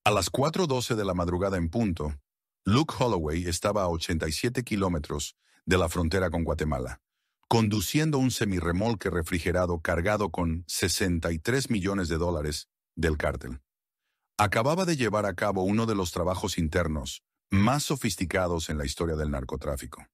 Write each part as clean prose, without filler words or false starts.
A las 4:12 de la madrugada en punto, Luke Holloway estaba a 87 kilómetros de la frontera con Guatemala, conduciendo un semirremolque refrigerado cargado con $63 millones del cártel. Acababa de llevar a cabo uno de los trabajos internos más sofisticados en la historia del narcotráfico.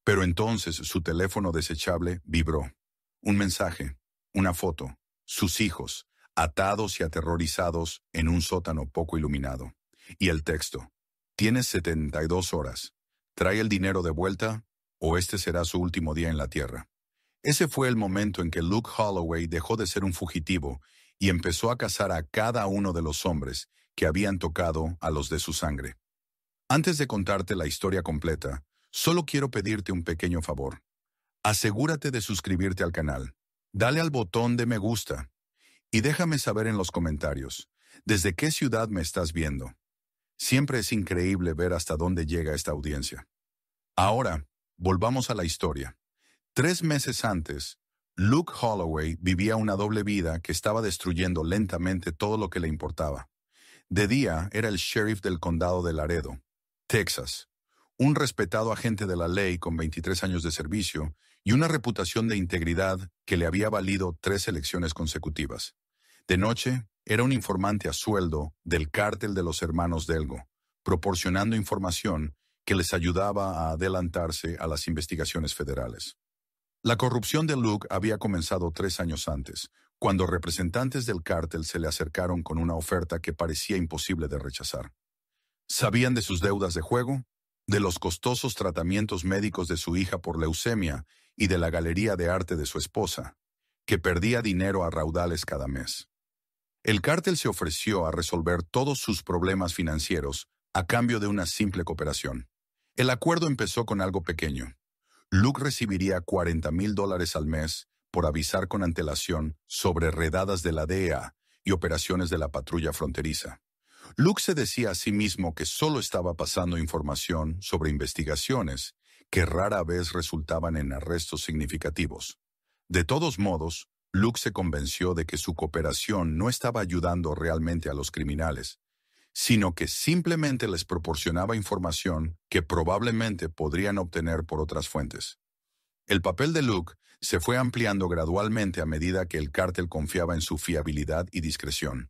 Pero entonces su teléfono desechable vibró. Un mensaje, una foto, sus hijos, atados y aterrorizados en un sótano poco iluminado. Y el texto: tienes 72 horas. Trae el dinero de vuelta o este será su último día en la tierra. Ese fue el momento en que Luke Holloway dejó de ser un fugitivo y empezó a cazar a cada uno de los hombres que habían tocado a los de su sangre. Antes de contarte la historia completa, solo quiero pedirte un pequeño favor. Asegúrate de suscribirte al canal. Dale al botón de me gusta. Y déjame saber en los comentarios, ¿desde qué ciudad me estás viendo? Siempre es increíble ver hasta dónde llega esta audiencia. Ahora, volvamos a la historia. 3 meses antes, Luke Holloway vivía una doble vida que estaba destruyendo lentamente todo lo que le importaba. De día era el sheriff del condado de Laredo, Texas, un respetado agente de la ley con 23 años de servicio y una reputación de integridad que le había valido 3 elecciones consecutivas. De noche, era un informante a sueldo del cártel de los hermanos Delgo, proporcionando información que les ayudaba a adelantarse a las investigaciones federales. La corrupción de Luke había comenzado 3 años antes, cuando representantes del cártel se le acercaron con una oferta que parecía imposible de rechazar. Sabían de sus deudas de juego, de los costosos tratamientos médicos de su hija por leucemia y de la galería de arte de su esposa, que perdía dinero a raudales cada mes. El cártel se ofreció a resolver todos sus problemas financieros a cambio de una simple cooperación. El acuerdo empezó con algo pequeño. Luke recibiría $40,000 al mes por avisar con antelación sobre redadas de la DEA y operaciones de la patrulla fronteriza. Luke se decía a sí mismo que solo estaba pasando información sobre investigaciones que rara vez resultaban en arrestos significativos. De todos modos, Luke se convenció de que su cooperación no estaba ayudando realmente a los criminales, sino que simplemente les proporcionaba información que probablemente podrían obtener por otras fuentes. El papel de Luke se fue ampliando gradualmente a medida que el cártel confiaba en su fiabilidad y discreción.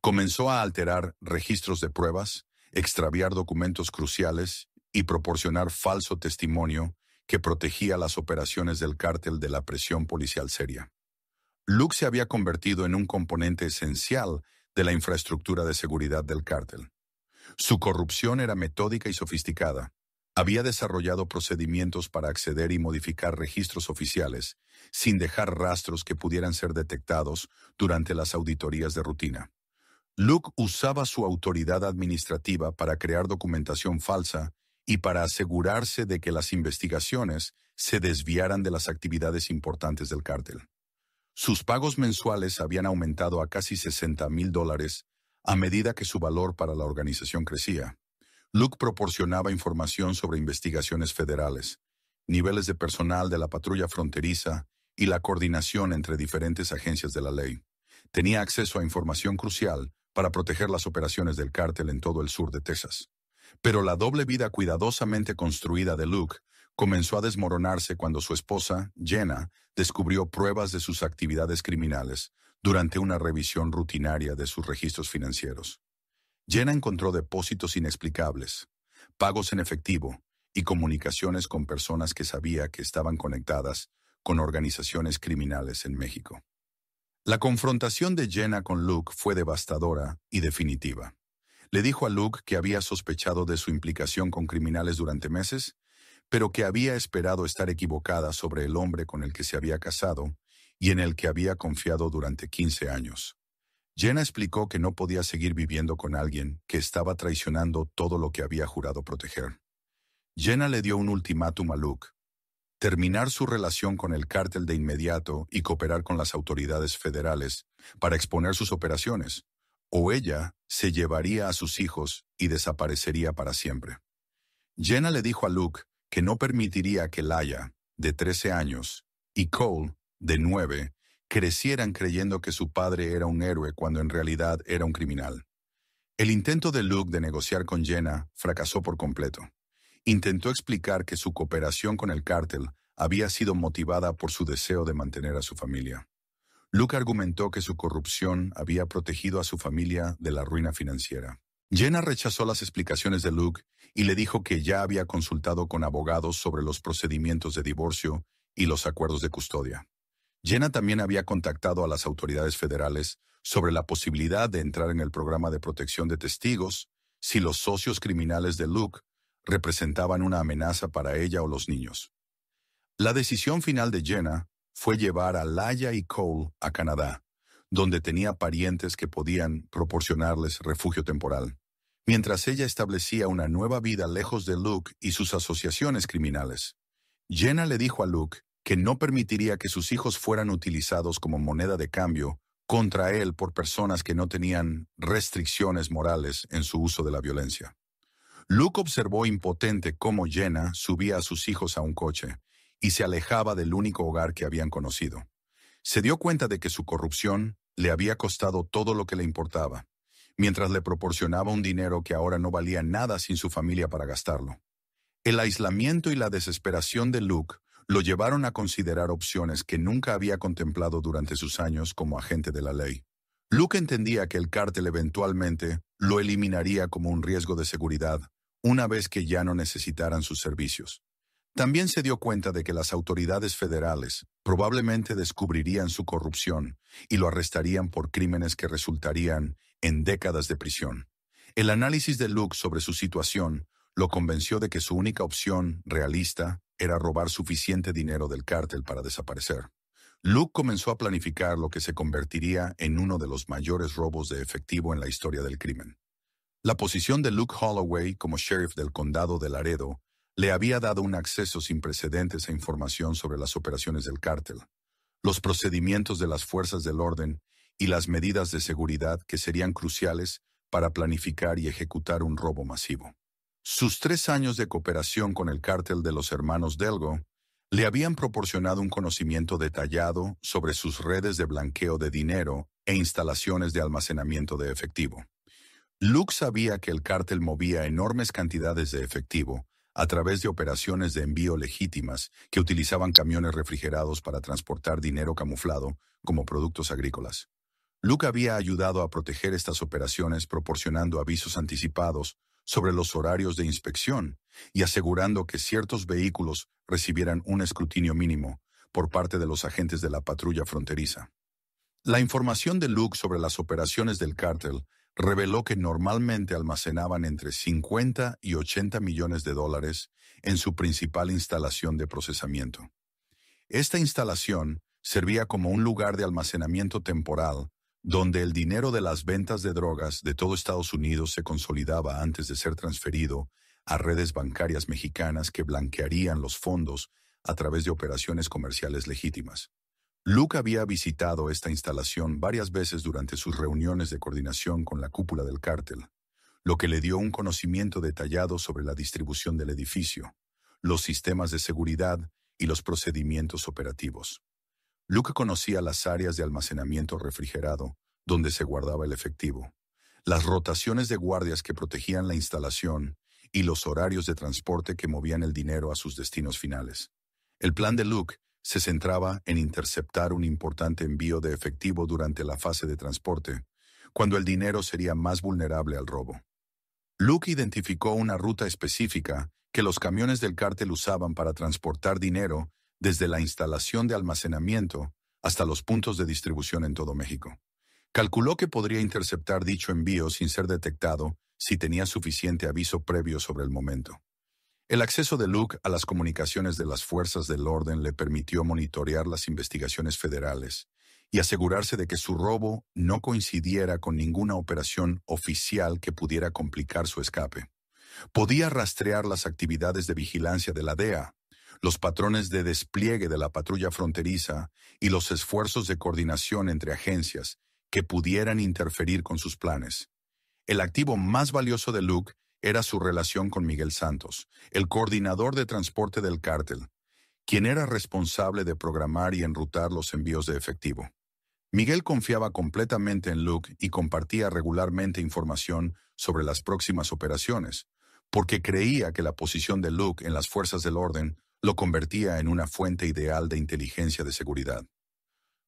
Comenzó a alterar registros de pruebas, extraviar documentos cruciales y proporcionar falso testimonio que protegía las operaciones del cártel de la presión policial seria. Luke se había convertido en un componente esencial de la infraestructura de seguridad del cártel. Su corrupción era metódica y sofisticada. Había desarrollado procedimientos para acceder y modificar registros oficiales, sin dejar rastros que pudieran ser detectados durante las auditorías de rutina. Luke usaba su autoridad administrativa para crear documentación falsa y para asegurarse de que las investigaciones se desviaran de las actividades importantes del cártel. Sus pagos mensuales habían aumentado a casi $60,000 a medida que su valor para la organización crecía. Luke proporcionaba información sobre investigaciones federales, niveles de personal de la patrulla fronteriza y la coordinación entre diferentes agencias de la ley. Tenía acceso a información crucial para proteger las operaciones del cártel en todo el sur de Texas. Pero la doble vida cuidadosamente construida de Luke comenzó a desmoronarse cuando su esposa, Jenna, descubrió pruebas de sus actividades criminales durante una revisión rutinaria de sus registros financieros. Jenna encontró depósitos inexplicables, pagos en efectivo y comunicaciones con personas que sabía que estaban conectadas con organizaciones criminales en México. La confrontación de Jenna con Luke fue devastadora y definitiva. Le dijo a Luke que había sospechado de su implicación con criminales durante meses, pero que había esperado estar equivocada sobre el hombre con el que se había casado y en el que había confiado durante 15 años. Jenna explicó que no podía seguir viviendo con alguien que estaba traicionando todo lo que había jurado proteger. Jenna le dio un ultimátum a Luke: terminar su relación con el cártel de inmediato y cooperar con las autoridades federales para exponer sus operaciones, o ella se llevaría a sus hijos y desaparecería para siempre. Jenna le dijo a Luke que no permitiría que Laia, de 13 años, y Cole, de 9, crecieran creyendo que su padre era un héroe cuando en realidad era un criminal. El intento de Luke de negociar con Jenna fracasó por completo. Intentó explicar que su cooperación con el cártel había sido motivada por su deseo de mantener a su familia. Luke argumentó que su corrupción había protegido a su familia de la ruina financiera. Jenna rechazó las explicaciones de Luke y le dijo que ya había consultado con abogados sobre los procedimientos de divorcio y los acuerdos de custodia. Jenna también había contactado a las autoridades federales sobre la posibilidad de entrar en el programa de protección de testigos si los socios criminales de Luke representaban una amenaza para ella o los niños. La decisión final de Jenna fue llevar a Laia y Cole a Canadá, donde tenía parientes que podían proporcionarles refugio temporal, mientras ella establecía una nueva vida lejos de Luke y sus asociaciones criminales. Jenna le dijo a Luke que no permitiría que sus hijos fueran utilizados como moneda de cambio contra él por personas que no tenían restricciones morales en su uso de la violencia. Luke observó impotente cómo Jenna subía a sus hijos a un coche y se alejaba del único hogar que habían conocido. Se dio cuenta de que su corrupción le había costado todo lo que le importaba, mientras le proporcionaba un dinero que ahora no valía nada sin su familia para gastarlo. El aislamiento y la desesperación de Luke lo llevaron a considerar opciones que nunca había contemplado durante sus años como agente de la ley. Luke entendía que el cártel eventualmente lo eliminaría como un riesgo de seguridad una vez que ya no necesitaran sus servicios. También se dio cuenta de que las autoridades federales probablemente descubrirían su corrupción y lo arrestarían por crímenes que resultarían en décadas de prisión. El análisis de Luke sobre su situación lo convenció de que su única opción realista era robar suficiente dinero del cártel para desaparecer. Luke comenzó a planificar lo que se convertiría en uno de los mayores robos de efectivo en la historia del crimen. La posición de Luke Holloway como sheriff del condado de Laredo le había dado un acceso sin precedentes a información sobre las operaciones del cártel, los procedimientos de las fuerzas del orden y las medidas de seguridad que serían cruciales para planificar y ejecutar un robo masivo. Sus 3 años de cooperación con el cártel de los hermanos Delgo le habían proporcionado un conocimiento detallado sobre sus redes de blanqueo de dinero e instalaciones de almacenamiento de efectivo. Luke sabía que el cártel movía enormes cantidades de efectivo a través de operaciones de envío legítimas que utilizaban camiones refrigerados para transportar dinero camuflado como productos agrícolas. Luke había ayudado a proteger estas operaciones proporcionando avisos anticipados sobre los horarios de inspección y asegurando que ciertos vehículos recibieran un escrutinio mínimo por parte de los agentes de la patrulla fronteriza. La información de Luke sobre las operaciones del cártel reveló que normalmente almacenaban entre 50 y 80 millones de dólares en su principal instalación de procesamiento. Esta instalación servía como un lugar de almacenamiento temporal donde el dinero de las ventas de drogas de todo Estados Unidos se consolidaba antes de ser transferido a redes bancarias mexicanas que blanquearían los fondos a través de operaciones comerciales legítimas. Luke había visitado esta instalación varias veces durante sus reuniones de coordinación con la cúpula del cártel, lo que le dio un conocimiento detallado sobre la distribución del edificio, los sistemas de seguridad y los procedimientos operativos. Luke conocía las áreas de almacenamiento refrigerado, donde se guardaba el efectivo, las rotaciones de guardias que protegían la instalación y los horarios de transporte que movían el dinero a sus destinos finales. El plan de Luke se centraba en interceptar un importante envío de efectivo durante la fase de transporte, cuando el dinero sería más vulnerable al robo. Luke identificó una ruta específica que los camiones del cártel usaban para transportar dinero desde la instalación de almacenamiento hasta los puntos de distribución en todo México. Calculó que podría interceptar dicho envío sin ser detectado si tenía suficiente aviso previo sobre el momento. El acceso de Luke a las comunicaciones de las fuerzas del orden le permitió monitorear las investigaciones federales y asegurarse de que su robo no coincidiera con ninguna operación oficial que pudiera complicar su escape. Podía rastrear las actividades de vigilancia de la DEA, los patrones de despliegue de la patrulla fronteriza y los esfuerzos de coordinación entre agencias que pudieran interferir con sus planes. El activo más valioso de Luke era su relación con Miguel Santos, el coordinador de transporte del cártel, quien era responsable de programar y enrutar los envíos de efectivo. Miguel confiaba completamente en Luke y compartía regularmente información sobre las próximas operaciones, porque creía que la posición de Luke en las fuerzas del orden lo convertía en una fuente ideal de inteligencia de seguridad.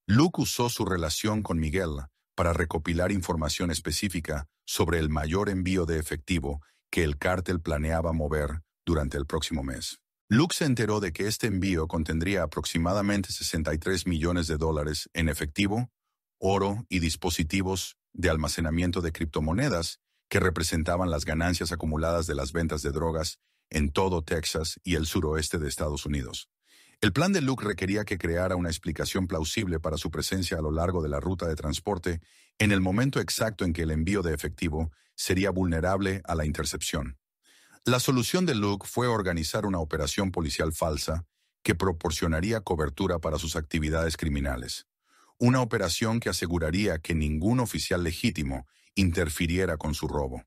Luke usó su relación con Miguel para recopilar información específica sobre el mayor envío de efectivo que el cártel planeaba mover durante el próximo mes. Luke se enteró de que este envío contendría aproximadamente 63 millones de dólares en efectivo, oro y dispositivos de almacenamiento de criptomonedas que representaban las ganancias acumuladas de las ventas de drogas en todo Texas y el suroeste de Estados Unidos. El plan de Luke requería que creara una explicación plausible para su presencia a lo largo de la ruta de transporte en el momento exacto en que el envío de efectivo sería vulnerable a la intercepción. La solución de Luke fue organizar una operación policial falsa que proporcionaría cobertura para sus actividades criminales. Una operación que aseguraría que ningún oficial legítimo interfiriera con su robo.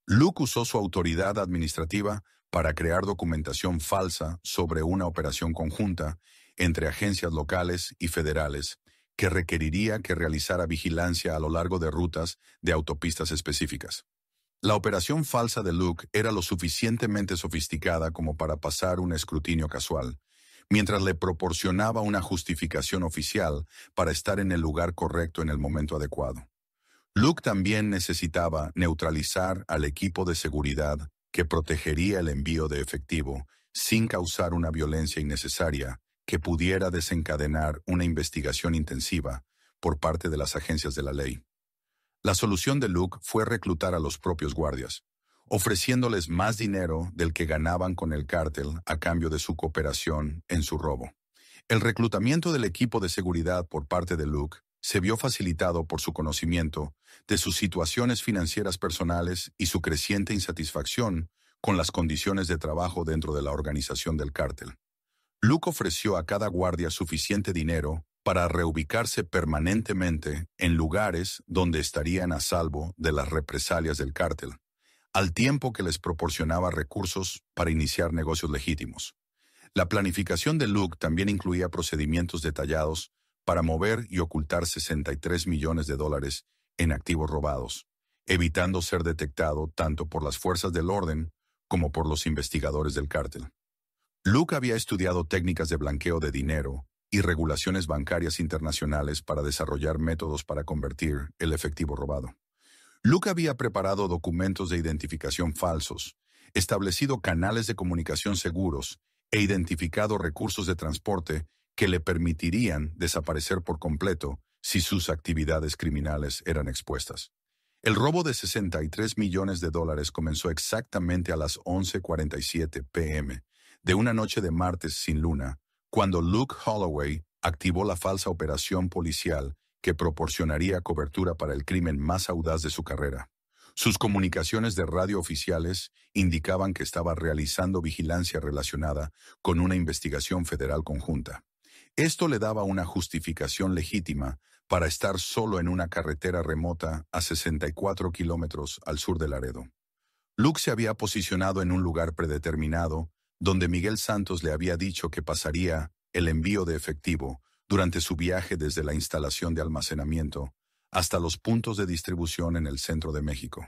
Luke usó su autoridad administrativa para crear documentación falsa sobre una operación conjunta entre agencias locales y federales que requeriría que realizara vigilancia a lo largo de rutas de autopistas específicas. La operación falsa de Luke era lo suficientemente sofisticada como para pasar un escrutinio casual, mientras le proporcionaba una justificación oficial para estar en el lugar correcto en el momento adecuado. Luke también necesitaba neutralizar al equipo de seguridad que protegería el envío de efectivo sin causar una violencia innecesaria que pudiera desencadenar una investigación intensiva por parte de las agencias de la ley. La solución de Luke fue reclutar a los propios guardias, ofreciéndoles más dinero del que ganaban con el cártel a cambio de su cooperación en su robo. El reclutamiento del equipo de seguridad por parte de Luke se vio facilitado por su conocimiento de sus situaciones financieras personales y su creciente insatisfacción con las condiciones de trabajo dentro de la organización del cártel. Luke ofreció a cada guardia suficiente dinero para reubicarse permanentemente en lugares donde estarían a salvo de las represalias del cártel, al tiempo que les proporcionaba recursos para iniciar negocios legítimos. La planificación de Luke también incluía procedimientos detallados para mover y ocultar 63 millones de dólares en activos robados, evitando ser detectado tanto por las fuerzas del orden como por los investigadores del cártel. Luke había estudiado técnicas de blanqueo de dinero y regulaciones bancarias internacionales para desarrollar métodos para convertir el efectivo robado. Luke había preparado documentos de identificación falsos, establecido canales de comunicación seguros e identificado recursos de transporte que le permitirían desaparecer por completo si sus actividades criminales eran expuestas. El robo de 63 millones de dólares comenzó exactamente a las 11:47 p.m. de una noche de martes sin luna, cuando Luke Holloway activó la falsa operación policial que proporcionaría cobertura para el crimen más audaz de su carrera. Sus comunicaciones de radio oficiales indicaban que estaba realizando vigilancia relacionada con una investigación federal conjunta. Esto le daba una justificación legítima para estar solo en una carretera remota a 64 kilómetros al sur de Laredo. Luke se había posicionado en un lugar predeterminado donde Miguel Santos le había dicho que pasaría el envío de efectivo durante su viaje desde la instalación de almacenamiento hasta los puntos de distribución en el centro de México.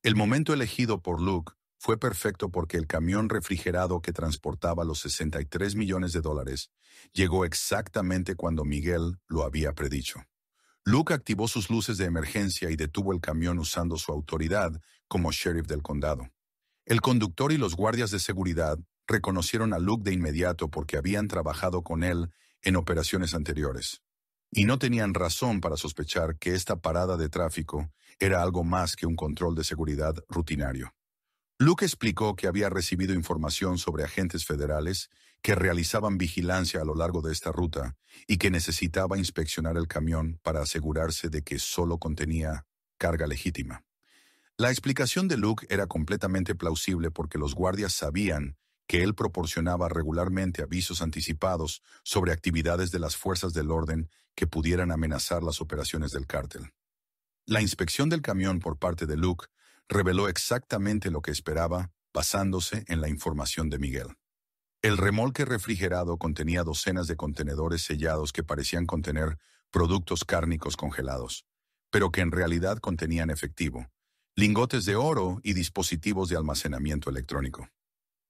El momento elegido por Luke fue perfecto porque el camión refrigerado que transportaba los 63 millones de dólares llegó exactamente cuando Miguel lo había predicho. Luke activó sus luces de emergencia y detuvo el camión usando su autoridad como sheriff del condado. El conductor y los guardias de seguridad reconocieron a Luke de inmediato porque habían trabajado con él en operaciones anteriores. Y no tenían razón para sospechar que esta parada de tráfico era algo más que un control de seguridad rutinario. Luke explicó que había recibido información sobre agentes federales que realizaban vigilancia a lo largo de esta ruta y que necesitaba inspeccionar el camión para asegurarse de que solo contenía carga legítima. La explicación de Luke era completamente plausible porque los guardias sabían que él proporcionaba regularmente avisos anticipados sobre actividades de las fuerzas del orden que pudieran amenazar las operaciones del cártel. La inspección del camión por parte de Luke reveló exactamente lo que esperaba, basándose en la información de Miguel. El remolque refrigerado contenía docenas de contenedores sellados que parecían contener productos cárnicos congelados, pero que en realidad contenían efectivo, lingotes de oro y dispositivos de almacenamiento electrónico.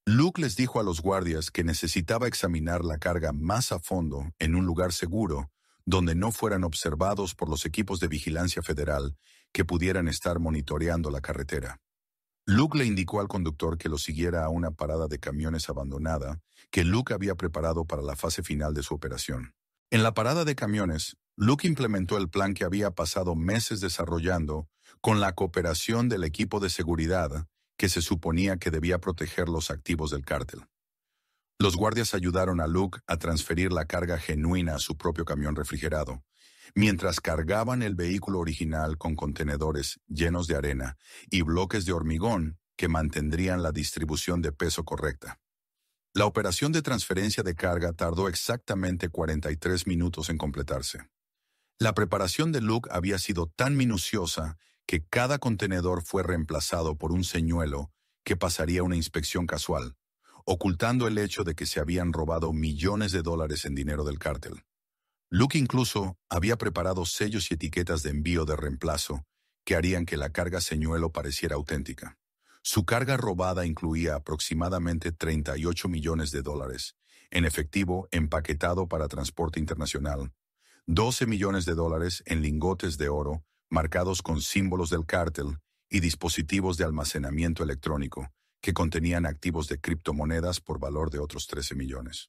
Luke les dijo a los guardias que necesitaba examinar la carga más a fondo en un lugar seguro, donde no fueran observados por los equipos de vigilancia federal que pudieran estar monitoreando la carretera. Luke le indicó al conductor que lo siguiera a una parada de camiones abandonada que Luke había preparado para la fase final de su operación. En la parada de camiones, Luke implementó el plan que había pasado meses desarrollando con la cooperación del equipo de seguridad que se suponía que debía proteger los activos del cártel. Los guardias ayudaron a Luke a transferir la carga genuina a su propio camión refrigerado, mientras cargaban el vehículo original con contenedores llenos de arena y bloques de hormigón que mantendrían la distribución de peso correcta. La operación de transferencia de carga tardó exactamente 43 minutos en completarse. La preparación de Luke había sido tan minuciosa que cada contenedor fue reemplazado por un señuelo que pasaría una inspección casual, ocultando el hecho de que se habían robado millones de dólares en dinero del cártel. Luke incluso había preparado sellos y etiquetas de envío de reemplazo que harían que la carga señuelo pareciera auténtica. Su carga robada incluía aproximadamente 38 millones de dólares, en efectivo empaquetado para transporte internacional, 12 millones de dólares en lingotes de oro marcados con símbolos del cártel y dispositivos de almacenamiento electrónico que contenían activos de criptomonedas por valor de otros 13 millones.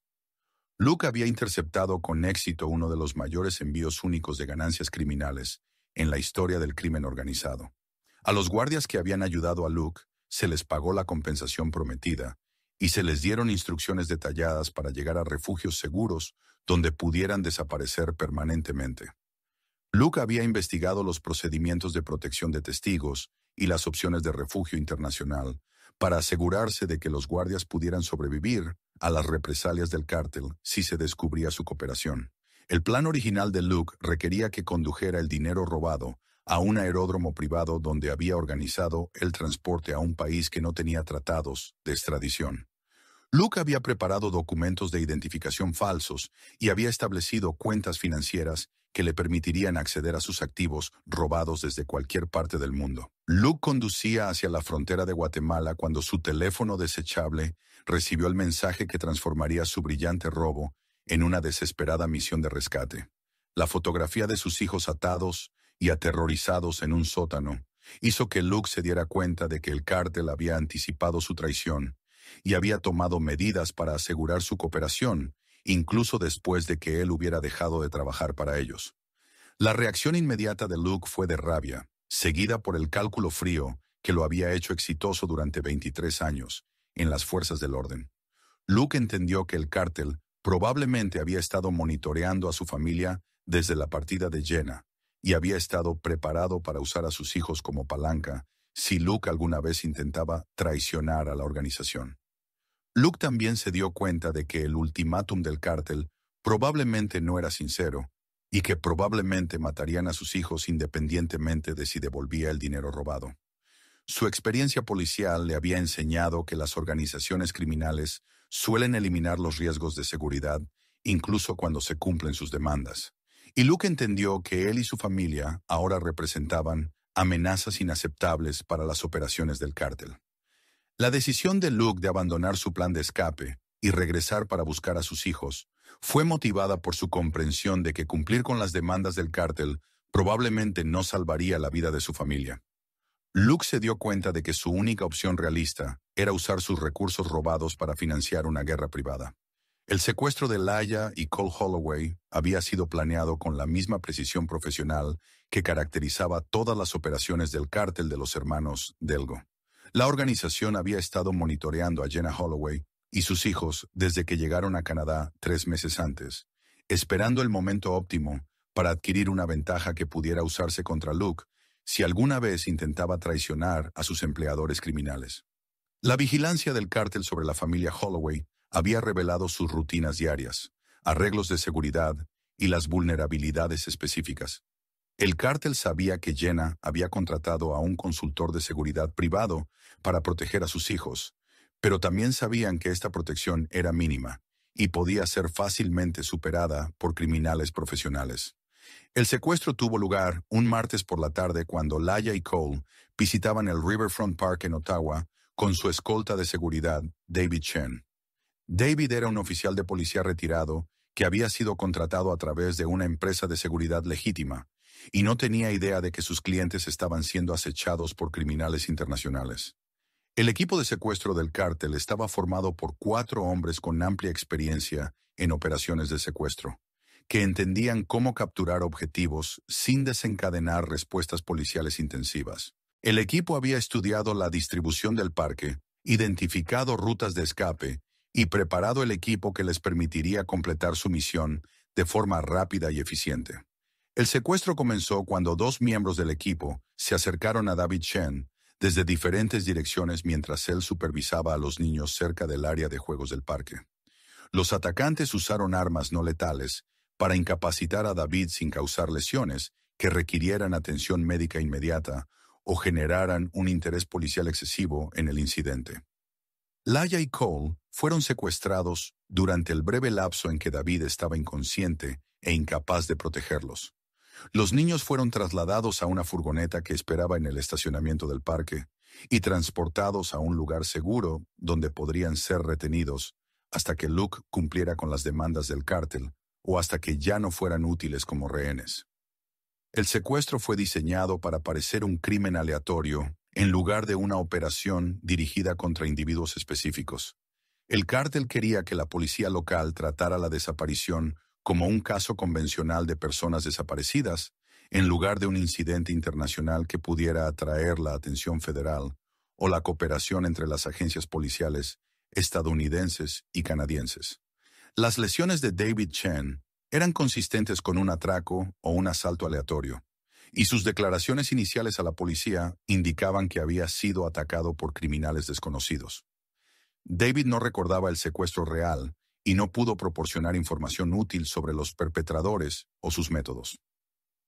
Luke había interceptado con éxito uno de los mayores envíos únicos de ganancias criminales en la historia del crimen organizado. A los guardias que habían ayudado a Luke se les pagó la compensación prometida y se les dieron instrucciones detalladas para llegar a refugios seguros donde pudieran desaparecer permanentemente. Luke había investigado los procedimientos de protección de testigos y las opciones de refugio internacional para asegurarse de que los guardias pudieran sobrevivir a las represalias del cártel si se descubría su cooperación. El plan original de Luke requería que condujera el dinero robado a un aeródromo privado donde había organizado el transporte a un país que no tenía tratados de extradición. Luke había preparado documentos de identificación falsos y había establecido cuentas financieras que le permitirían acceder a sus activos robados desde cualquier parte del mundo. Luke conducía hacia la frontera de Guatemala cuando su teléfono desechable recibió el mensaje que transformaría su brillante robo en una desesperada misión de rescate. La fotografía de sus hijos atados y aterrorizados en un sótano hizo que Luke se diera cuenta de que el cártel había anticipado su traición y había tomado medidas para asegurar su cooperación, incluso después de que él hubiera dejado de trabajar para ellos. La reacción inmediata de Luke fue de rabia, seguida por el cálculo frío que lo había hecho exitoso durante 23 años en las fuerzas del orden. Luke entendió que el cártel probablemente había estado monitoreando a su familia desde la partida de Jenna y había estado preparado para usar a sus hijos como palanca si Luke alguna vez intentaba traicionar a la organización. Luke también se dio cuenta de que el ultimátum del cártel probablemente no era sincero y que probablemente matarían a sus hijos independientemente de si devolvía el dinero robado. Su experiencia policial le había enseñado que las organizaciones criminales suelen eliminar los riesgos de seguridad, incluso cuando se cumplen sus demandas. Y Luke entendió que él y su familia ahora representaban amenazas inaceptables para las operaciones del cártel. La decisión de Luke de abandonar su plan de escape y regresar para buscar a sus hijos fue motivada por su comprensión de que cumplir con las demandas del cártel probablemente no salvaría la vida de su familia. Luke se dio cuenta de que su única opción realista era usar sus recursos robados para financiar una guerra privada. El secuestro de Laia y Cole Holloway había sido planeado con la misma precisión profesional que caracterizaba todas las operaciones del cártel de los hermanos Delgo. La organización había estado monitoreando a Jenna Holloway y sus hijos desde que llegaron a Canadá 3 meses antes, esperando el momento óptimo para adquirir una ventaja que pudiera usarse contra Luke si alguna vez intentaba traicionar a sus empleadores criminales. La vigilancia del cártel sobre la familia Holloway había revelado sus rutinas diarias, arreglos de seguridad y las vulnerabilidades específicas. El cártel sabía que Jenna había contratado a un consultor de seguridad privado para proteger a sus hijos, pero también sabían que esta protección era mínima y podía ser fácilmente superada por criminales profesionales. El secuestro tuvo lugar un martes por la tarde cuando Laya y Cole visitaban el Riverfront Park en Ottawa con su escolta de seguridad, David Chen. David era un oficial de policía retirado que había sido contratado a través de una empresa de seguridad legítima y no tenía idea de que sus clientes estaban siendo acechados por criminales internacionales. El equipo de secuestro del cártel estaba formado por 4 hombres con amplia experiencia en operaciones de secuestro, que entendían cómo capturar objetivos sin desencadenar respuestas policiales intensivas. El equipo había estudiado la distribución del parque, identificado rutas de escape y preparado el equipo que les permitiría completar su misión de forma rápida y eficiente. El secuestro comenzó cuando 2 miembros del equipo se acercaron a David Chen desde diferentes direcciones mientras él supervisaba a los niños cerca del área de juegos del parque. Los atacantes usaron armas no letales para incapacitar a David sin causar lesiones que requirieran atención médica inmediata o generaran un interés policial excesivo en el incidente. Laya y Cole fueron secuestrados durante el breve lapso en que David estaba inconsciente e incapaz de protegerlos. Los niños fueron trasladados a una furgoneta que esperaba en el estacionamiento del parque y transportados a un lugar seguro donde podrían ser retenidos hasta que Luke cumpliera con las demandas del cártel o hasta que ya no fueran útiles como rehenes. El secuestro fue diseñado para parecer un crimen aleatorio en lugar de una operación dirigida contra individuos específicos. El cártel quería que la policía local tratara la desaparición como un caso convencional de personas desaparecidas, en lugar de un incidente internacional que pudiera atraer la atención federal o la cooperación entre las agencias policiales estadounidenses y canadienses. Las lesiones de David Chen eran consistentes con un atraco o un asalto aleatorio, y sus declaraciones iniciales a la policía indicaban que había sido atacado por criminales desconocidos. David no recordaba el secuestro real y no pudo proporcionar información útil sobre los perpetradores o sus métodos.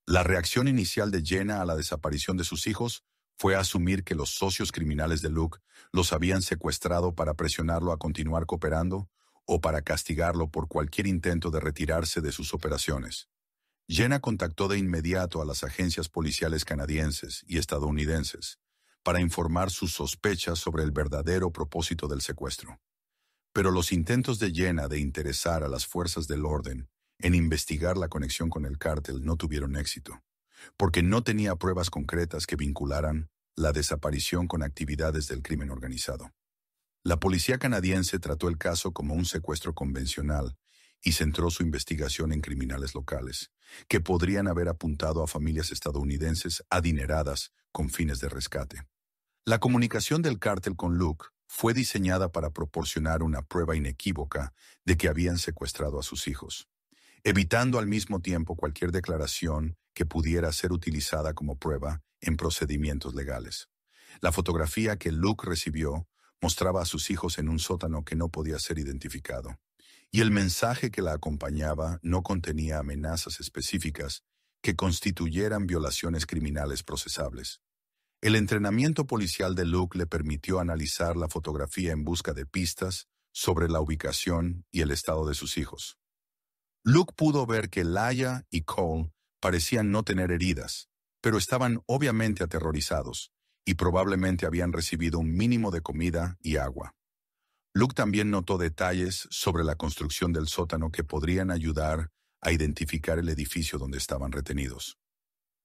La reacción inicial de Jenna a la desaparición de sus hijos fue asumir que los socios criminales de Luke los habían secuestrado para presionarlo a continuar cooperando o para castigarlo por cualquier intento de retirarse de sus operaciones. Jenna contactó de inmediato a las agencias policiales canadienses y estadounidenses para informar sus sospechas sobre el verdadero propósito del secuestro. Pero los intentos de Jenna de interesar a las fuerzas del orden en investigar la conexión con el cártel no tuvieron éxito, porque no tenía pruebas concretas que vincularan la desaparición con actividades del crimen organizado. La policía canadiense trató el caso como un secuestro convencional y centró su investigación en criminales locales, que podrían haber apuntado a familias estadounidenses adineradas con fines de rescate. La comunicación del cártel con Luke fue diseñada para proporcionar una prueba inequívoca de que habían secuestrado a sus hijos, evitando al mismo tiempo cualquier declaración que pudiera ser utilizada como prueba en procedimientos legales. La fotografía que Luke recibió mostraba a sus hijos en un sótano que no podía ser identificado, y el mensaje que la acompañaba no contenía amenazas específicas que constituyeran violaciones criminales procesables. El entrenamiento policial de Luke le permitió analizar la fotografía en busca de pistas sobre la ubicación y el estado de sus hijos. Luke pudo ver que Laya y Cole parecían no tener heridas, pero estaban obviamente aterrorizados y probablemente habían recibido un mínimo de comida y agua. Luke también notó detalles sobre la construcción del sótano que podrían ayudar a identificar el edificio donde estaban retenidos.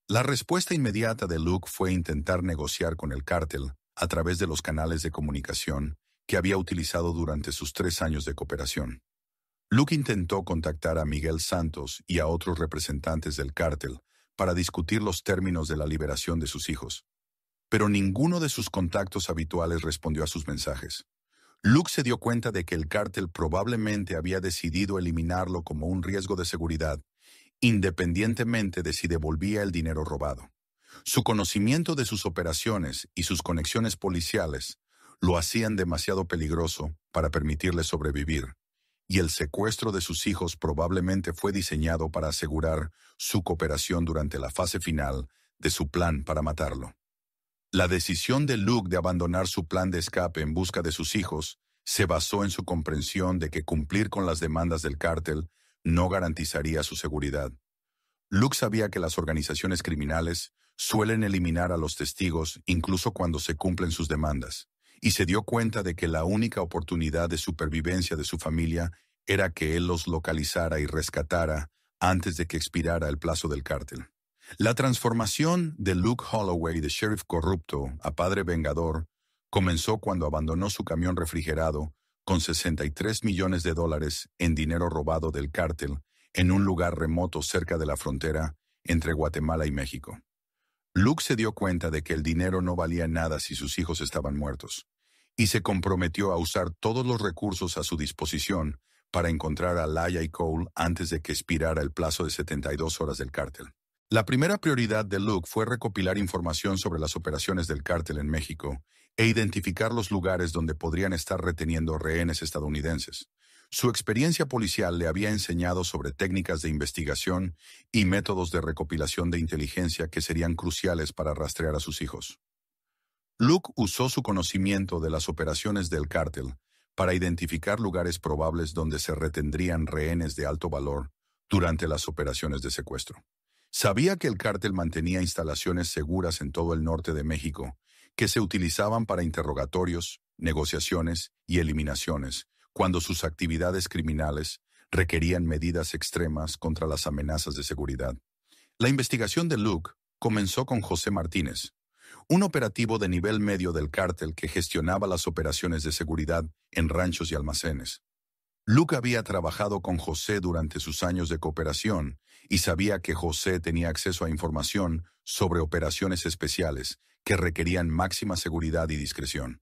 La respuesta inmediata de Luke fue intentar negociar con el cártel a través de los canales de comunicación que había utilizado durante sus 3 años de cooperación. Luke intentó contactar a Miguel Santos y a otros representantes del cártel para discutir los términos de la liberación de sus hijos, pero ninguno de sus contactos habituales respondió a sus mensajes. Luke se dio cuenta de que el cártel probablemente había decidido eliminarlo como un riesgo de seguridad, independientemente de si devolvía el dinero robado. Su conocimiento de sus operaciones y sus conexiones policiales lo hacían demasiado peligroso para permitirle sobrevivir, y el secuestro de sus hijos probablemente fue diseñado para asegurar su cooperación durante la fase final de su plan para matarlo. La decisión de Luke de abandonar su plan de escape en busca de sus hijos se basó en su comprensión de que cumplir con las demandas del cártel no garantizaría su seguridad. Luke sabía que las organizaciones criminales suelen eliminar a los testigos incluso cuando se cumplen sus demandas, y se dio cuenta de que la única oportunidad de supervivencia de su familia era que él los localizara y rescatara antes de que expirara el plazo del cártel. La transformación de Luke Holloway de sheriff corrupto a padre vengador comenzó cuando abandonó su camión refrigerado con $63 millones en dinero robado del cártel en un lugar remoto cerca de la frontera entre Guatemala y México. Luke se dio cuenta de que el dinero no valía nada si sus hijos estaban muertos, y se comprometió a usar todos los recursos a su disposición para encontrar a Laia y Cole antes de que expirara el plazo de 72 horas del cártel. La primera prioridad de Luke fue recopilar información sobre las operaciones del cártel en México e identificar los lugares donde podrían estar reteniendo rehenes estadounidenses. Su experiencia policial le había enseñado sobre técnicas de investigación y métodos de recopilación de inteligencia que serían cruciales para rastrear a sus hijos. Luke usó su conocimiento de las operaciones del cártel para identificar lugares probables donde se retendrían rehenes de alto valor durante las operaciones de secuestro. Sabía que el cártel mantenía instalaciones seguras en todo el norte de México, que se utilizaban para interrogatorios, negociaciones y eliminaciones, cuando sus actividades criminales requerían medidas extremas contra las amenazas de seguridad. La investigación de Luke comenzó con José Martínez, un operativo de nivel medio del cártel que gestionaba las operaciones de seguridad en ranchos y almacenes. Luke había trabajado con José durante sus años de cooperación y sabía que José tenía acceso a información sobre operaciones especiales que requerían máxima seguridad y discreción.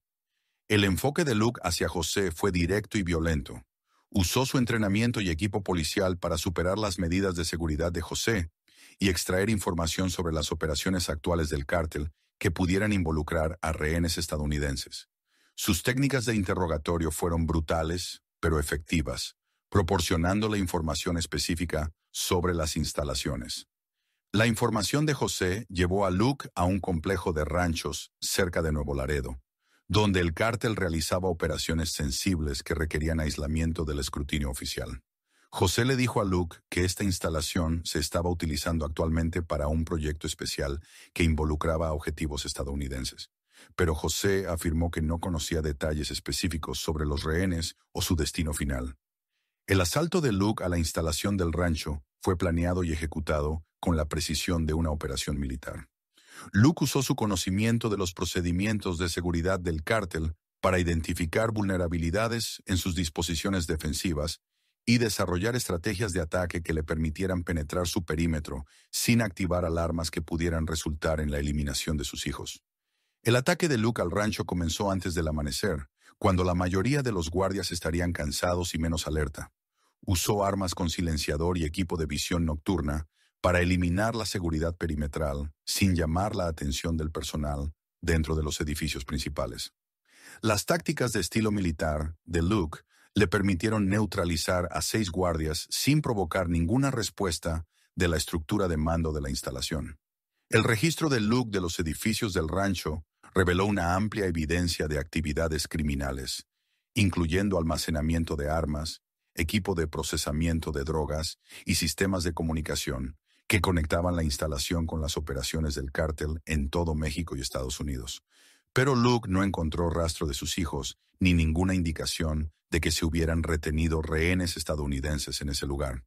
El enfoque de Luke hacia José fue directo y violento. Usó su entrenamiento y equipo policial para superar las medidas de seguridad de José y extraer información sobre las operaciones actuales del cártel que pudieran involucrar a rehenes estadounidenses. Sus técnicas de interrogatorio fueron brutales, pero efectivas, proporcionándole información específica sobre las instalaciones. La información de José llevó a Luke a un complejo de ranchos cerca de Nuevo Laredo, donde el cártel realizaba operaciones sensibles que requerían aislamiento del escrutinio oficial. José le dijo a Luke que esta instalación se estaba utilizando actualmente para un proyecto especial que involucraba a objetivos estadounidenses. Pero José afirmó que no conocía detalles específicos sobre los rehenes o su destino final. El asalto de Luke a la instalación del rancho fue planeado y ejecutado con la precisión de una operación militar. Luke usó su conocimiento de los procedimientos de seguridad del cártel para identificar vulnerabilidades en sus disposiciones defensivas y desarrollar estrategias de ataque que le permitieran penetrar su perímetro sin activar alarmas que pudieran resultar en la eliminación de sus hijos. El ataque de Luke al rancho comenzó antes del amanecer, cuando la mayoría de los guardias estarían cansados y menos alerta. Usó armas con silenciador y equipo de visión nocturna para eliminar la seguridad perimetral sin llamar la atención del personal dentro de los edificios principales. Las tácticas de estilo militar de Luke le permitieron neutralizar a 6 guardias sin provocar ninguna respuesta de la estructura de mando de la instalación. El registro de Luke de los edificios del rancho reveló una amplia evidencia de actividades criminales, incluyendo almacenamiento de armas, equipo de procesamiento de drogas y sistemas de comunicación que conectaban la instalación con las operaciones del cártel en todo México y Estados Unidos. Pero Luke no encontró rastro de sus hijos ni ninguna indicación de que se hubieran retenido rehenes estadounidenses en ese lugar.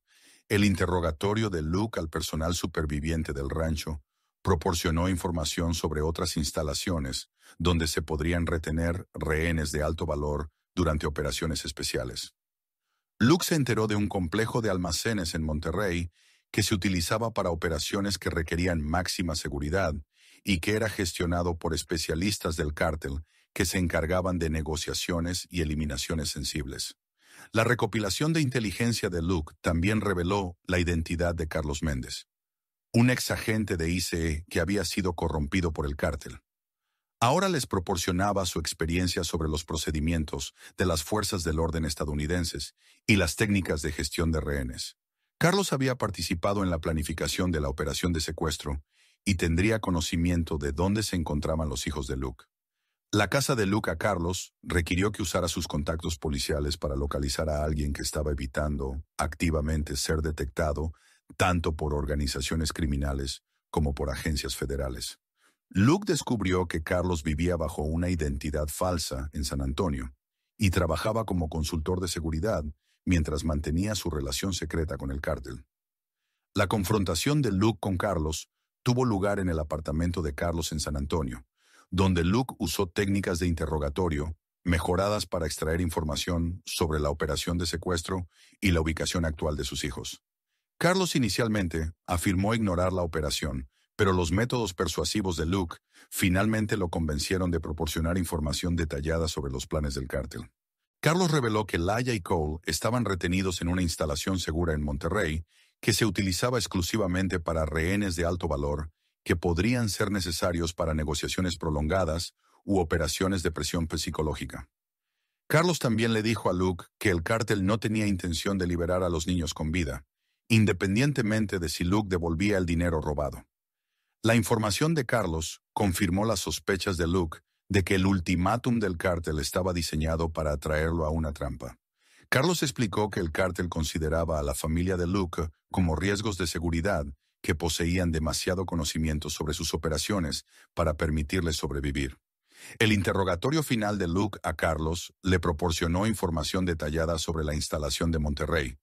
El interrogatorio de Luke al personal superviviente del rancho proporcionó información sobre otras instalaciones donde se podrían retener rehenes de alto valor durante operaciones especiales. Luke se enteró de un complejo de almacenes en Monterrey que se utilizaba para operaciones que requerían máxima seguridad y que era gestionado por especialistas del cártel que se encargaban de negociaciones y eliminaciones sensibles. La recopilación de inteligencia de Luke también reveló la identidad de Carlos Méndez, un exagente de ICE que había sido corrompido por el cártel. Ahora les proporcionaba su experiencia sobre los procedimientos de las fuerzas del orden estadounidenses y las técnicas de gestión de rehenes. Carlos había participado en la planificación de la operación de secuestro y tendría conocimiento de dónde se encontraban los hijos de Luke. La casa de Luke a Carlos requirió que usara sus contactos policiales para localizar a alguien que estaba evitando activamente ser detectado tanto por organizaciones criminales como por agencias federales. Luke descubrió que Carlos vivía bajo una identidad falsa en San Antonio y trabajaba como consultor de seguridad mientras mantenía su relación secreta con el cártel. La confrontación de Luke con Carlos tuvo lugar en el apartamento de Carlos en San Antonio, donde Luke usó técnicas de interrogatorio mejoradas para extraer información sobre la operación de secuestro y la ubicación actual de sus hijos. Carlos inicialmente afirmó ignorar la operación, pero los métodos persuasivos de Luke finalmente lo convencieron de proporcionar información detallada sobre los planes del cártel. Carlos reveló que Laya y Cole estaban retenidos en una instalación segura en Monterrey que se utilizaba exclusivamente para rehenes de alto valor que podrían ser necesarios para negociaciones prolongadas u operaciones de presión psicológica. Carlos también le dijo a Luke que el cártel no tenía intención de liberar a los niños con vida, independientemente de si Luke devolvía el dinero robado. La información de Carlos confirmó las sospechas de Luke de que el ultimátum del cártel estaba diseñado para atraerlo a una trampa. Carlos explicó que el cártel consideraba a la familia de Luke como riesgos de seguridad que poseían demasiado conocimiento sobre sus operaciones para permitirles sobrevivir. El interrogatorio final de Luke a Carlos le proporcionó información detallada sobre la instalación de Monterrey,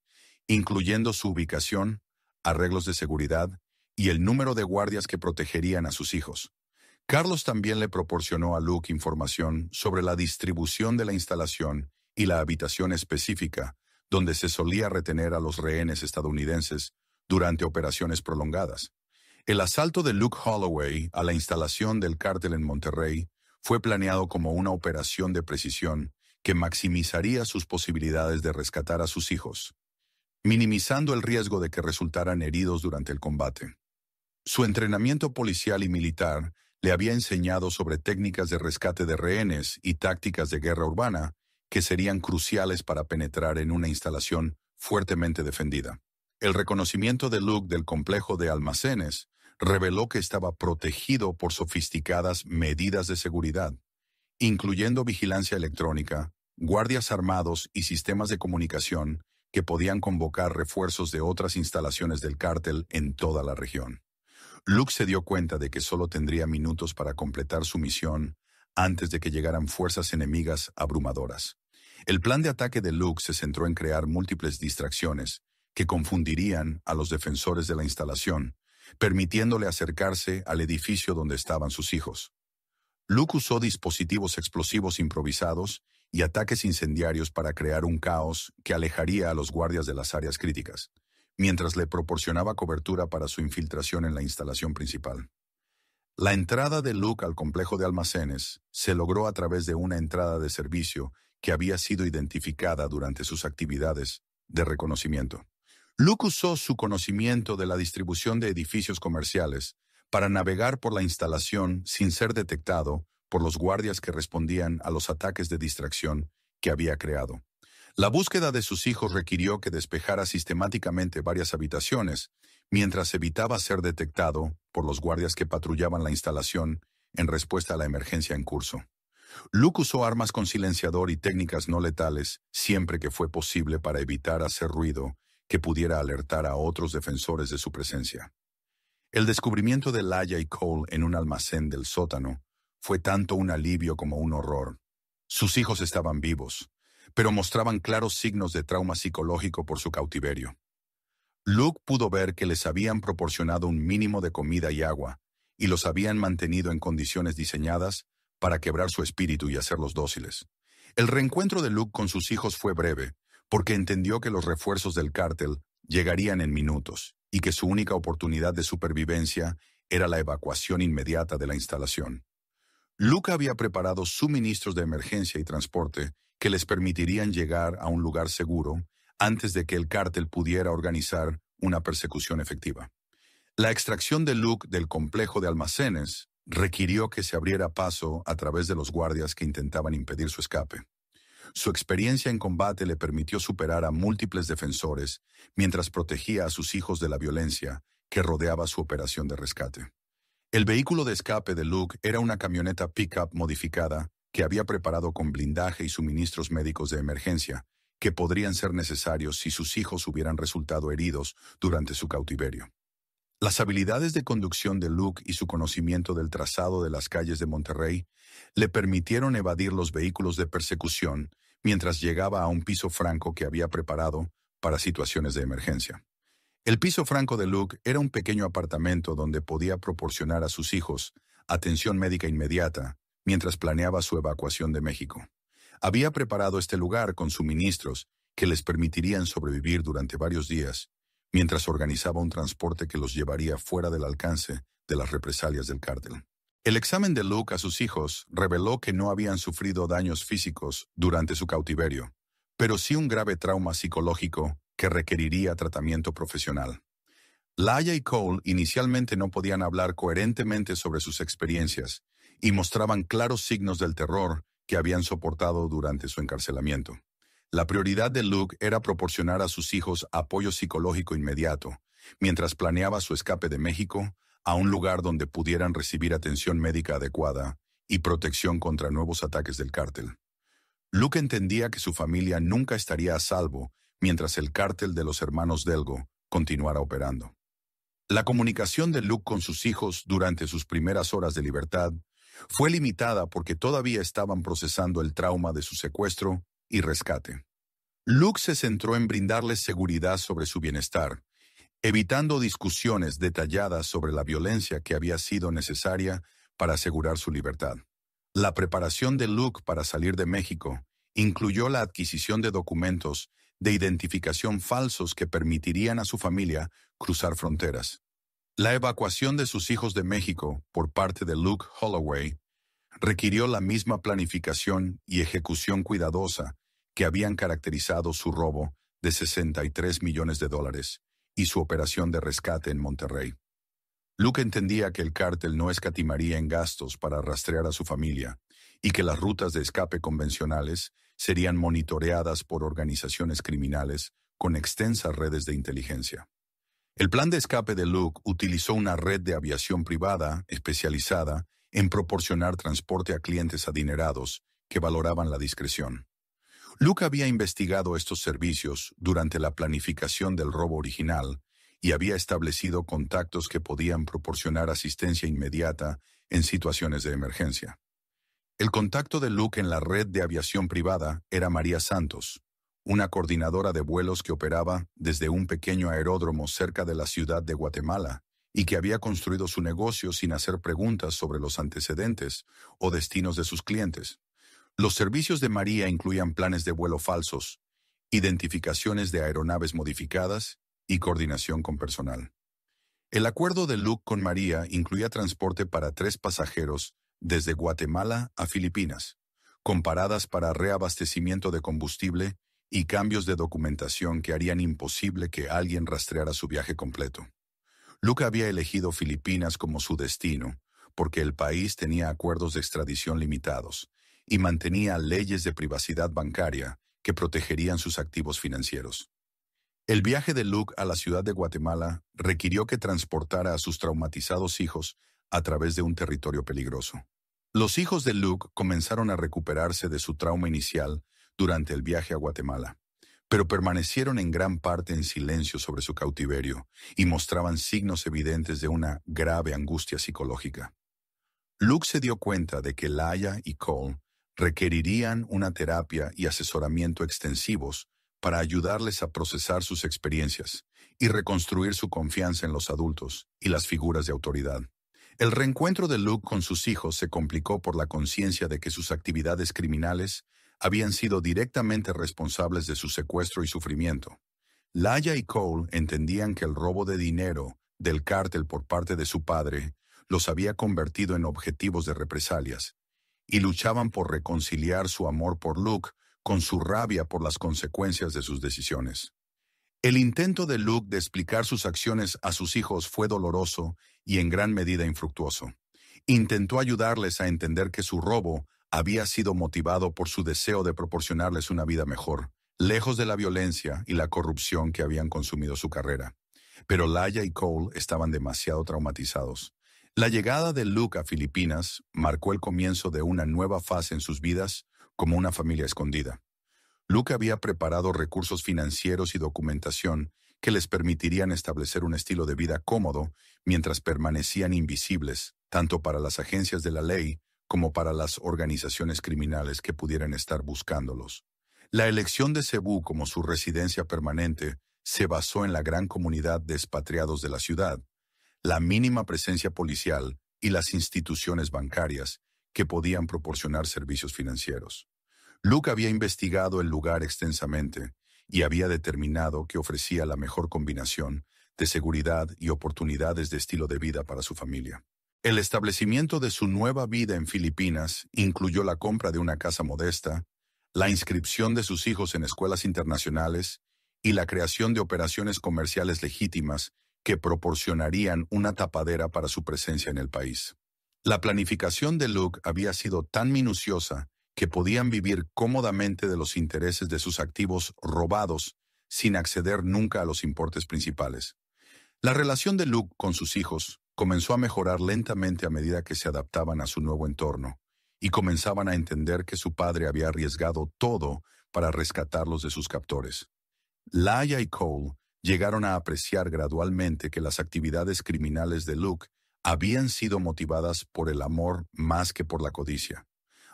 incluyendo su ubicación, arreglos de seguridad y el número de guardias que protegerían a sus hijos. Carlos también le proporcionó a Luke información sobre la distribución de la instalación y la habitación específica donde se solía retener a los rehenes estadounidenses durante operaciones prolongadas. El asalto de Luke Holloway a la instalación del cártel en Monterrey fue planeado como una operación de precisión que maximizaría sus posibilidades de rescatar a sus hijos, minimizando el riesgo de que resultaran heridos durante el combate. Su entrenamiento policial y militar le había enseñado sobre técnicas de rescate de rehenes y tácticas de guerra urbana que serían cruciales para penetrar en una instalación fuertemente defendida. El reconocimiento de Luke del complejo de almacenes reveló que estaba protegido por sofisticadas medidas de seguridad, incluyendo vigilancia electrónica, guardias armados y sistemas de comunicación que podían convocar refuerzos de otras instalaciones del cártel en toda la región. Luke se dio cuenta de que solo tendría minutos para completar su misión antes de que llegaran fuerzas enemigas abrumadoras. El plan de ataque de Luke se centró en crear múltiples distracciones que confundirían a los defensores de la instalación, permitiéndole acercarse al edificio donde estaban sus hijos. Luke usó dispositivos explosivos improvisados y ataques incendiarios para crear un caos que alejaría a los guardias de las áreas críticas, mientras le proporcionaba cobertura para su infiltración en la instalación principal. La entrada de Luke al complejo de almacenes se logró a través de una entrada de servicio que había sido identificada durante sus actividades de reconocimiento. Luke usó su conocimiento de la distribución de edificios comerciales para navegar por la instalación sin ser detectado por los guardias que respondían a los ataques de distracción que había creado. La búsqueda de sus hijos requirió que despejara sistemáticamente varias habitaciones, mientras evitaba ser detectado por los guardias que patrullaban la instalación en respuesta a la emergencia en curso. Luke usó armas con silenciador y técnicas no letales siempre que fue posible para evitar hacer ruido que pudiera alertar a otros defensores de su presencia. El descubrimiento de Laya y Cole en un almacén del sótano fue tanto un alivio como un horror. Sus hijos estaban vivos, pero mostraban claros signos de trauma psicológico por su cautiverio. Luke pudo ver que les habían proporcionado un mínimo de comida y agua, y los habían mantenido en condiciones diseñadas para quebrar su espíritu y hacerlos dóciles. El reencuentro de Luke con sus hijos fue breve, porque entendió que los refuerzos del cártel llegarían en minutos, y que su única oportunidad de supervivencia era la evacuación inmediata de la instalación. Luke había preparado suministros de emergencia y transporte que les permitirían llegar a un lugar seguro antes de que el cártel pudiera organizar una persecución efectiva. La extracción de Luke del complejo de almacenes requirió que se abriera paso a través de los guardias que intentaban impedir su escape. Su experiencia en combate le permitió superar a múltiples defensores mientras protegía a sus hijos de la violencia que rodeaba su operación de rescate. El vehículo de escape de Luke era una camioneta pick-up modificada que había preparado con blindaje y suministros médicos de emergencia, que podrían ser necesarios si sus hijos hubieran resultado heridos durante su cautiverio. Las habilidades de conducción de Luke y su conocimiento del trazado de las calles de Monterrey le permitieron evadir los vehículos de persecución mientras llegaba a un piso franco que había preparado para situaciones de emergencia. El piso franco de Luke era un pequeño apartamento donde podía proporcionar a sus hijos atención médica inmediata mientras planeaba su evacuación de México. Había preparado este lugar con suministros que les permitirían sobrevivir durante varios días, mientras organizaba un transporte que los llevaría fuera del alcance de las represalias del cártel. El examen de Luke a sus hijos reveló que no habían sufrido daños físicos durante su cautiverio, pero sí un grave trauma psicológico que requeriría tratamiento profesional. Laia y Cole inicialmente no podían hablar coherentemente sobre sus experiencias y mostraban claros signos del terror que habían soportado durante su encarcelamiento. La prioridad de Luke era proporcionar a sus hijos apoyo psicológico inmediato, mientras planeaba su escape de México a un lugar donde pudieran recibir atención médica adecuada y protección contra nuevos ataques del cártel. Luke entendía que su familia nunca estaría a salvo mientras el cártel de los hermanos Delgo continuara operando. La comunicación de Luke con sus hijos durante sus primeras horas de libertad fue limitada porque todavía estaban procesando el trauma de su secuestro y rescate. Luke se centró en brindarles seguridad sobre su bienestar, evitando discusiones detalladas sobre la violencia que había sido necesaria para asegurar su libertad. La preparación de Luke para salir de México incluyó la adquisición de documentos de identificación falsos que permitirían a su familia cruzar fronteras. La evacuación de sus hijos de México por parte de Luke Holloway requirió la misma planificación y ejecución cuidadosa que habían caracterizado su robo de $63 millones y su operación de rescate en Monterrey. Luke entendía que el cártel no escatimaría en gastos para rastrear a su familia y que las rutas de escape convencionales serían monitoreadas por organizaciones criminales con extensas redes de inteligencia. El plan de escape de Luke utilizó una red de aviación privada especializada en proporcionar transporte a clientes adinerados que valoraban la discreción. Luke había investigado estos servicios durante la planificación del robo original y había establecido contactos que podían proporcionar asistencia inmediata en situaciones de emergencia. El contacto de Luke en la red de aviación privada era María Santos, una coordinadora de vuelos que operaba desde un pequeño aeródromo cerca de la ciudad de Guatemala y que había construido su negocio sin hacer preguntas sobre los antecedentes o destinos de sus clientes. Los servicios de María incluían planes de vuelo falsos, identificaciones de aeronaves modificadas y coordinación con personal. El acuerdo de Luke con María incluía transporte para 3 pasajeros desde Guatemala a Filipinas, con paradas para reabastecimiento de combustible y cambios de documentación que harían imposible que alguien rastreara su viaje completo. Luke había elegido Filipinas como su destino porque el país tenía acuerdos de extradición limitados y mantenía leyes de privacidad bancaria que protegerían sus activos financieros. El viaje de Luke a la ciudad de Guatemala requirió que transportara a sus traumatizados hijos a través de un territorio peligroso. Los hijos de Luke comenzaron a recuperarse de su trauma inicial durante el viaje a Guatemala, pero permanecieron en gran parte en silencio sobre su cautiverio y mostraban signos evidentes de una grave angustia psicológica. Luke se dio cuenta de que Laia y Cole requerirían una terapia y asesoramiento extensivos para ayudarles a procesar sus experiencias y reconstruir su confianza en los adultos y las figuras de autoridad. El reencuentro de Luke con sus hijos se complicó por la conciencia de que sus actividades criminales habían sido directamente responsables de su secuestro y sufrimiento. Laia y Cole entendían que el robo de dinero del cártel por parte de su padre los había convertido en objetivos de represalias, y luchaban por reconciliar su amor por Luke con su rabia por las consecuencias de sus decisiones. El intento de Luke de explicar sus acciones a sus hijos fue doloroso y en gran medida infructuoso. Intentó ayudarles a entender que su robo había sido motivado por su deseo de proporcionarles una vida mejor, lejos de la violencia y la corrupción que habían consumido su carrera. Pero Laia y Cole estaban demasiado traumatizados. La llegada de Luke a Filipinas marcó el comienzo de una nueva fase en sus vidas como una familia escondida. Luke había preparado recursos financieros y documentación que les permitirían establecer un estilo de vida cómodo mientras permanecían invisibles, tanto para las agencias de la ley como para las organizaciones criminales que pudieran estar buscándolos. La elección de Cebú como su residencia permanente se basó en la gran comunidad de expatriados de la ciudad, la mínima presencia policial y las instituciones bancarias que podían proporcionar servicios financieros. Luke había investigado el lugar extensamente y había determinado que ofrecía la mejor combinación de seguridad y oportunidades de estilo de vida para su familia. El establecimiento de su nueva vida en Filipinas incluyó la compra de una casa modesta, la inscripción de sus hijos en escuelas internacionales y la creación de operaciones comerciales legítimas que proporcionarían una tapadera para su presencia en el país. La planificación de Luke había sido tan minuciosa que podían vivir cómodamente de los intereses de sus activos robados sin acceder nunca a los importes principales. La relación de Luke con sus hijos comenzó a mejorar lentamente a medida que se adaptaban a su nuevo entorno y comenzaban a entender que su padre había arriesgado todo para rescatarlos de sus captores. Laia y Cole llegaron a apreciar gradualmente que las actividades criminales de Luke habían sido motivadas por el amor más que por la codicia.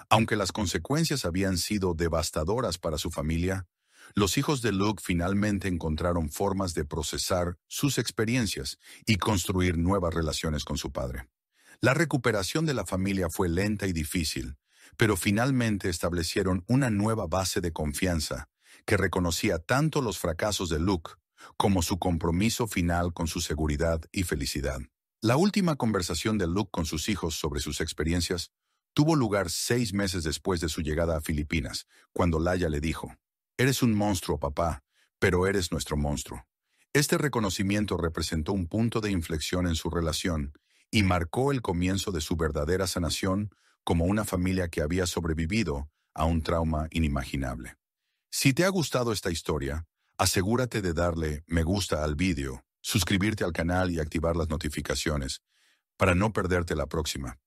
Aunque las consecuencias habían sido devastadoras para su familia, los hijos de Luke finalmente encontraron formas de procesar sus experiencias y construir nuevas relaciones con su padre. La recuperación de la familia fue lenta y difícil, pero finalmente establecieron una nueva base de confianza que reconocía tanto los fracasos de Luke como su compromiso final con su seguridad y felicidad. La última conversación de Luke con sus hijos sobre sus experiencias tuvo lugar 6 meses después de su llegada a Filipinas, cuando Laia le dijo: «Eres un monstruo, papá, pero eres nuestro monstruo». Este reconocimiento representó un punto de inflexión en su relación y marcó el comienzo de su verdadera sanación como una familia que había sobrevivido a un trauma inimaginable. Si te ha gustado esta historia, asegúrate de darle me gusta al vídeo, suscribirte al canal y activar las notificaciones para no perderte la próxima.